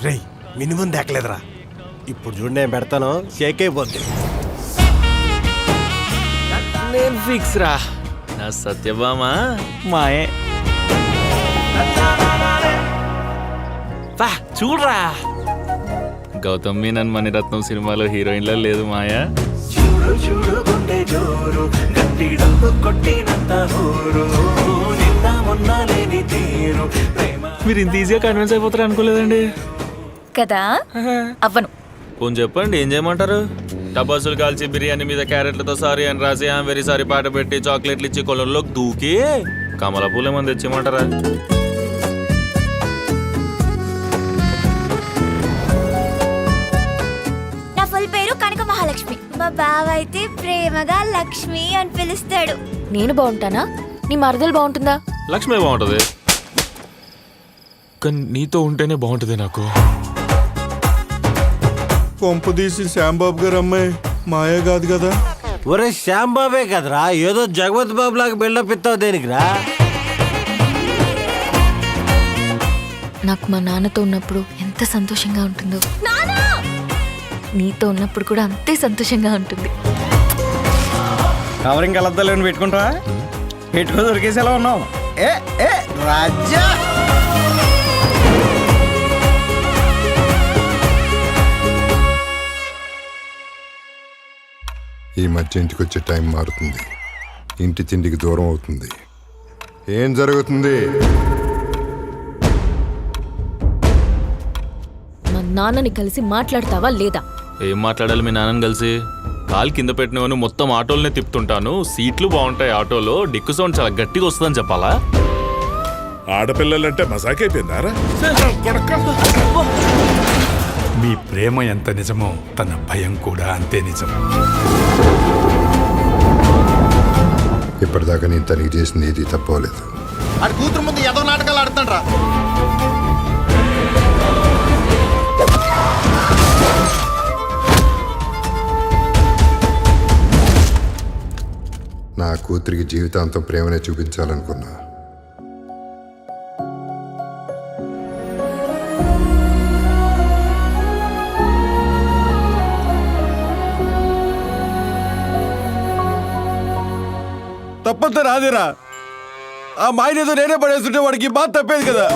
రేయ్ మినిమం దాకలేదురా. ఇప్పుడు చూడు నేను పెడతాను, షేక్ అయిపోద్ది. నేను ఫిక్స్ రా. నా సత్యభామ మాయే. చూడరా, గౌతమ్ మీనన్ మణిరత్నం సినిమాలో హీరోయిన్లో లేదు మాయా. మీరు ఇంత ఈజీగా కన్విన్స్ అయిపోతారు అనుకోలేదండి కదా. అవ్వను. పోనీ చెప్పండి, ఏం చేయమంటారు? టపాసులు కాల్చి బిర్యానీ మీద క్యారెట్లతో సారీ అని రాసి వెరీ సారీ పాట పెట్టి చాక్లెట్లు ఇచ్చి కొలంలోకి దూకి కమల పూలు ఏమని తెచ్చిమంటారా? నా ఫుల్ పేరు కనక మహాలక్ష్మి. మా బావ అయితే ప్రేమగా లక్ష్మి అని పిలుస్తాడు. నేను బాగుంటానా? నీ మరదలు బాగుంటుందా? లక్ష్మి బాగుంటది, కానీ నీతో ఉంటేనే బాగుంటది నాకు. కొంపు తీసి శ్యాంబాబు గారు అమ్మాయి మాయా కాదు కదా? ఒరే శ్యాంబాబే కదరా, ఏదో జగవత్ బాబు లాగా బిల్డప్ ఇస్తావు దేనికిరా? నాకు మా నాన్నతో ఉన్నప్పుడు ఎంత సంతోషంగా ఉంటుందో, నీతో ఉన్నప్పుడు కూడా అంతే సంతోషంగా ఉంటుంది. కవరింగ్ కలద్దాలని పెట్టుకుంటావా? పెట్టుకో దొరికేసి ఎలా ఉన్నావు? ఏ ఏ రాజా, ఈ మధ్య ఇంటికి వచ్చే టైం మారుతుంది, ఇంటి తిండికి దూరం అవుతుంది. ఏం జరుగుతుంది? మా నాన్నని కలిసి మాట్లాడతావా లేదా? ఏం మాట్లాడాలి మీ నాన్నని కలిసి? కాలు కింద పెట్టినవని మొత్తం ఆటోలనే తిప్పుతుంటాను, సీట్లు బాగుంటాయి ఆటోలో, డిక్కు సౌండ్ చాలా గట్టిగా వస్తుందని చెప్పాలా? ఆడపిల్లలంటే మజాకైపోయిందారా? మీ ప్రేమ ఎంత నిజమో తన భయం కూడా అంతే నిజం. ఇప్పటిదాకా నేను తనకి చేసింది ఏది తప్పలేదు. ఆడి కూతురు ముందు ఏదో నాటకాలు ఆడుతాడ్రా. నా కూతురికి జీవితాంతం ప్రేమనే చూపించాలనుకున్నా. తప్పంతా రాదేరా. ఆ మాయనేదో నేనే పడేస్తుంటే వాడికి బాధ తప్పేది కదా.